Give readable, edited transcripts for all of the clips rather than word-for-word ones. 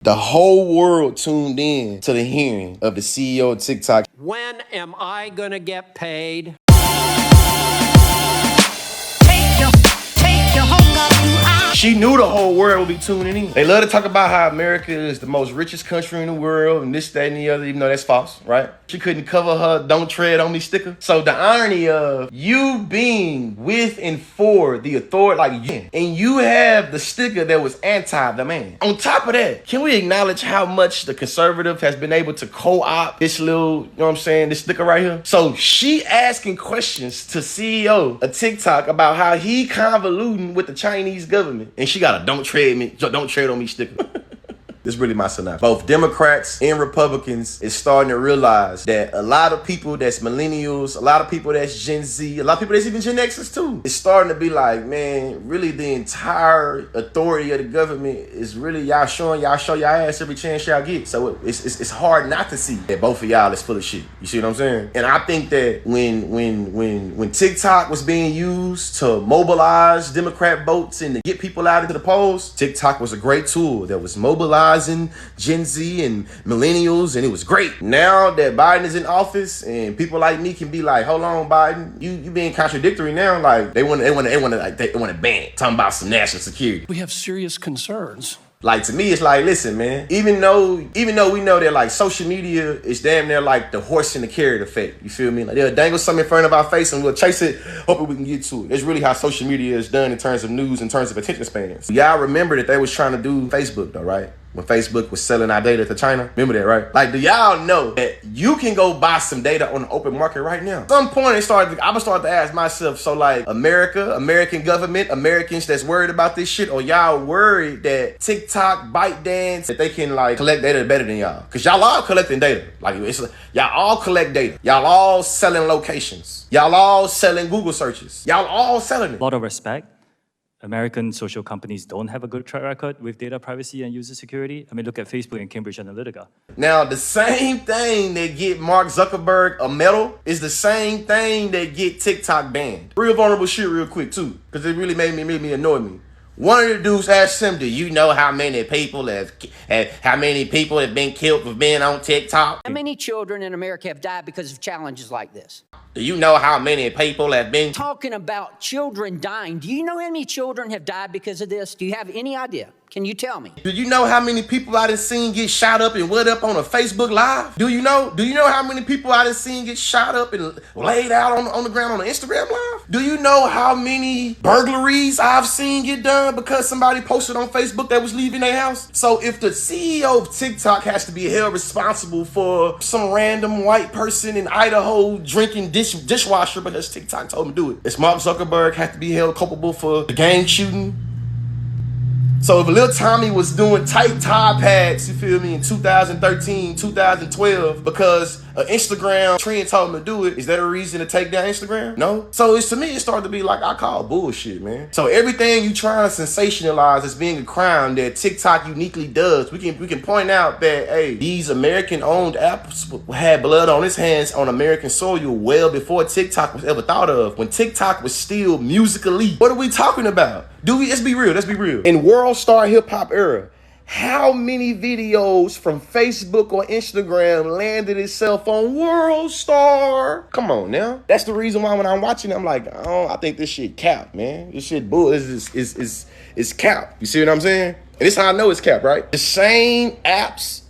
The whole world tuned in to the hearing of the CEO of TikTok. When am I gonna get paid? She knew the whole world would be tuning in. They love to talk about how America is the most richest country in the world and this, that, and the other, even though that's false, right? She couldn't cover her "Don't Tread on Me" sticker. So the irony of you being with and for the authority, like you, and you have the sticker that was anti the man. On top of that, can we acknowledge how much the conservative has been able to co-opt this little, you know what I'm saying, this sticker right here? So she asking questions to CEO of TikTok about how he convoluting with the Chinese government. And she got a "Don't tread on me" sticker. This is really my synopsis. Both Democrats and Republicans is starting to realize that a lot of people that's millennials, a lot of people that's Gen Z, a lot of people that's even Gen Xers too, it's starting to be like, man, really the entire authority of the government is really y'all show y'all ass every chance y'all get. So it's hard not to see that both of y'all is full of shit. You see what I'm saying? And I think that when TikTok was being used to mobilize Democrat votes and to get people out into the polls, TikTok was a great tool that was mobilized Gen Z and millennials, and it was great. Now that Biden is in office and people like me can be like, hold on, Biden, you being contradictory now. Like they want to ban it, talking about some national security. We have serious concerns. Like, to me, it's like, listen, man, even though we know that, like, social media is damn near like the horse and the carrot effect. You feel me? Like, they'll dangle something in front of our face and we'll chase it, hoping we can get to it. That's really how social media is done in terms of news, in terms of attention spans. Y'all remember that they was trying to do Facebook, though, right? When Facebook was selling our data to China. Remember that, right? Like, do y'all know that you can go buy some data on the open market right now? At some point, I was starting to ask myself, so like, American government, Americans that's worried about this shit, or y'all worried that TikTok, ByteDance, that they can like collect data better than y'all? Because y'all all collecting data. Like, y'all all collect data. Y'all all selling locations. Y'all all selling Google searches. Y'all all selling it. A lot of respect. American social companies don't have a good track record with data privacy and user security. I mean, look at Facebook and Cambridge Analytica. Now, the same thing that get Mark Zuckerberg a medal is the same thing that get TikTok banned. Real vulnerable shit real quick, too, because it really made me annoy me. One of the dudes asked him, do you know how many people have been killed for being on TikTok? How many children in America have died because of challenges like this? Do you know how many people have been... Talking about children dying, do you know how many children have died because of this? Do you have any idea? Can you tell me? Do you know how many people I done seen get shot up and what up on a Facebook Live? Do you know how many people I done seen get shot up and laid out on the ground on an Instagram Live? Do you know how many burglaries I've seen get done because somebody posted on Facebook that was leaving their house? So if the CEO of TikTok has to be held responsible for some random white person in Idaho drinking dishwasher because TikTok told him to do it, it's Mark Zuckerberg has to be held culpable for the gang shooting. So if little Tommy was doing tight tie pads, you feel me, in 2013, 2012, because an Instagram trend told him to do it, is that a reason to take down Instagram? No. So to me, it started to be like, I call bullshit, man. So everything you trying to sensationalize as being a crime that TikTok uniquely does, we can point out that, hey, these American-owned apps had blood on its hands on American soil well before TikTok was ever thought of, when TikTok was still musically. What are we talking about? Let's be real. In World Star Hip Hop era, how many videos from Facebook or Instagram landed itself on World Star? Come on now. That's the reason why when I'm watching, I'm like, oh, I think this shit cap, man. This shit bull is cap. You see what I'm saying? And this is how I know it's cap, right? The same apps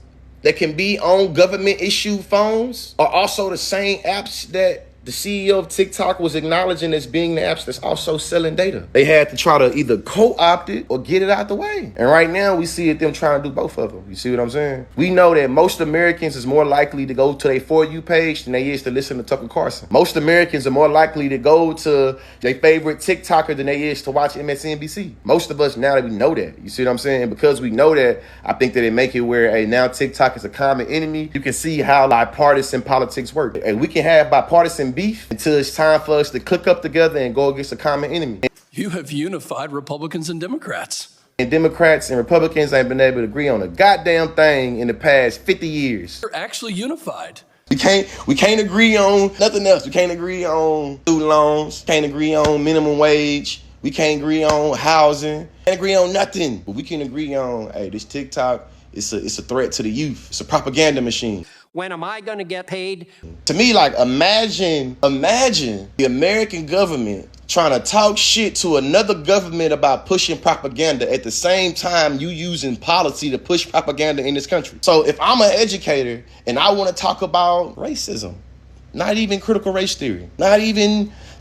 that can be on government issued phones are also the same apps that the CEO of TikTok was acknowledging as being the apps that's also selling data. They had to try to either co-opt it or get it out the way. And right now we see them trying to do both of them. You see what I'm saying? We know that most Americans is more likely to go to their For You page than they is to listen to Tucker Carlson. Most Americans are more likely to go to their favorite TikToker than they is to watch MSNBC. Most of us, now that we know that, you see what I'm saying? Because we know that, I think that it make it where, hey, now TikTok is a common enemy. You can see how bipartisan politics work. And we can have bipartisan beef until it's time for us to click up together and go against a common enemy. You have unified Republicans and Democrats. And Democrats and Republicans ain't been able to agree on a goddamn thing in the past 50 years. You're actually unified. We can't agree on nothing else. We can't agree on student loans. Can't agree on minimum wage. We can't agree on housing. Can't agree on nothing. But we can agree on, hey, this TikTok It's a threat to the youth. It's a propaganda machine. When am I going to get paid? To me, like, imagine the American government trying to talk shit to another government about pushing propaganda at the same time you using policy to push propaganda in this country. So if I'm an educator and I want to talk about racism, not even critical race theory,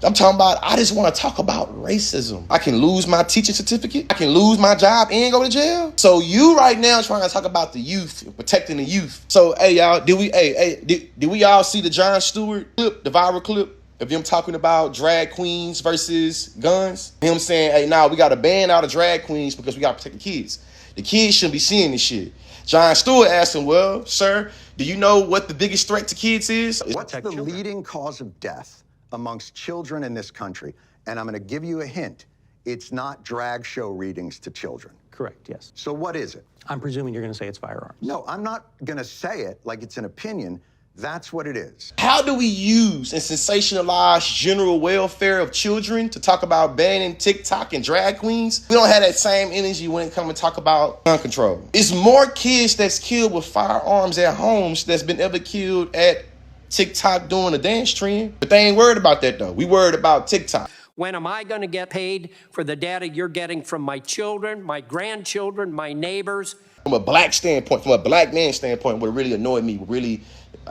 I'm talking about, I just want to talk about racism. I can lose my teaching certificate. I can lose my job and go to jail. So you right now trying to talk about the youth, protecting the youth. So, hey, y'all, did we all see the Jon Stewart clip, the viral clip of him talking about drag queens versus guns? Him saying, hey, nah, we got to ban all the drag queens because we got to protect the kids. The kids shouldn't be seeing this shit. Jon Stewart asked him, well, sir, do you know what the biggest threat to kids is? What's the leading cause of death amongst children in this country? And I'm going to give you a hint. It's not drag show readings to children. Correct, yes. So what is it? I'm presuming you're going to say it's firearms. No, I'm not going to say it like it's an opinion. That's what it is. How do we use and sensationalize general welfare of children to talk about banning TikTok and drag queens? We don't have that same energy when it comes to talk about gun control. It's more kids that's killed with firearms at homes that's been ever killed at TikTok doing a dance trend. But they ain't worried about that though. We worried about TikTok. When am I going to get paid for the data you're getting from my children, my grandchildren, my neighbors? From a black standpoint, from a black man standpoint, what really annoyed me,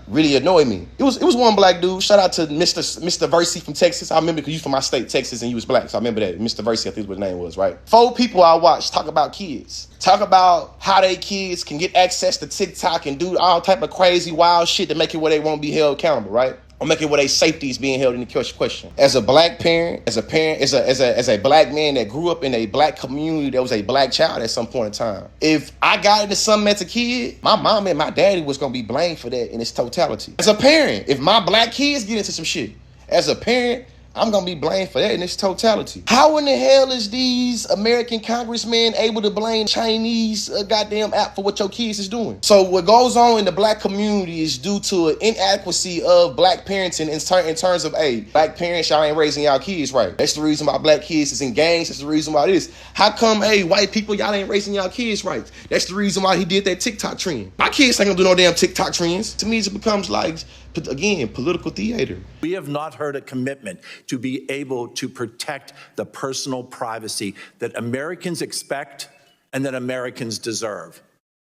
really annoyed me. It was one black dude. Shout out to Mr. Versey from Texas. I remember because you from my state, Texas, and you was black. So I remember that. Mr. Versey, I think is what his name was, right? 4 people I watched talk about kids. Talk about how they kids can get access to TikTok and do all type of crazy, wild shit to make it where they won't be held accountable, right? Or make it where their safety is being held in the question. As a black parent, as a black man that grew up in a black community that was a black child at some point in time, if I got into something as a kid, my mom and my daddy was gonna be blamed for that in its totality. As a parent, if my black kids get into some shit, as a parent, I'm gonna be blamed for that in its totality. How in the hell is these American congressmen able to blame Chinese goddamn app for what your kids is doing? So what goes on in the black community is due to an inadequacy of black parenting in terms of, hey, black parents, y'all ain't raising y'all kids right. That's the reason why black kids is in gangs. That's the reason why this. How come, hey, white people, y'all ain't raising y'all kids right? That's the reason why he did that TikTok trend. My kids ain't gonna do no damn TikTok trends. To me, it becomes like, again, political theater. We have not heard a commitment to be able to protect the personal privacy that Americans expect and that Americans deserve.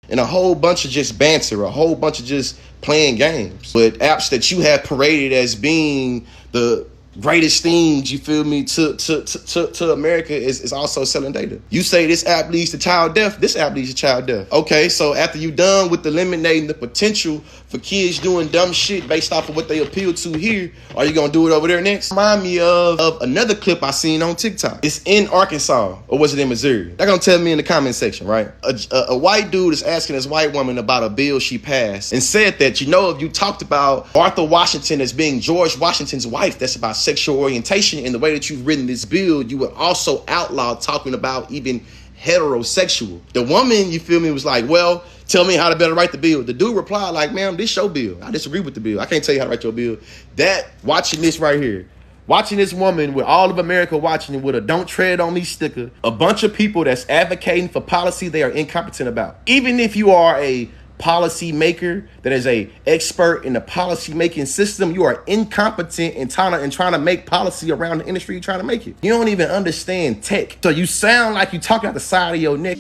And a whole bunch of just banter, a whole bunch of just playing games. But apps that you have paraded as being the greatest things, you feel me, to America is also selling data. You say this app leads to child death, this app leads to child death. Okay, so after you done with eliminating the potential for kids doing dumb shit based off of what they appeal to here, are you gonna do it over there next? Remind me of another clip I seen on TikTok. It's in Arkansas, or was it in Missouri? They're gonna tell me in the comment section, right? A white dude is asking this white woman about a bill she passed and said that, you know, if you talked about Martha Washington as being George Washington's wife, that's about sexual orientation, in the way that you've written this bill, you would also outlaw talking about even heterosexual. The woman, you feel me, was like, well, tell me how to better write the bill. The dude replied like, ma'am, this your bill. I disagree with the bill. I can't tell you how to write your bill. That, watching this right here, watching this woman with all of America watching it with a "Don't Tread on Me" sticker, a bunch of people that's advocating for policy they are incompetent about. Even if you are a policy maker that is a expert in the policy making system, you are incompetent in trying to make policy around the industry you're trying to make it. You don't even understand tech. So you sound like you talking out the side of your neck.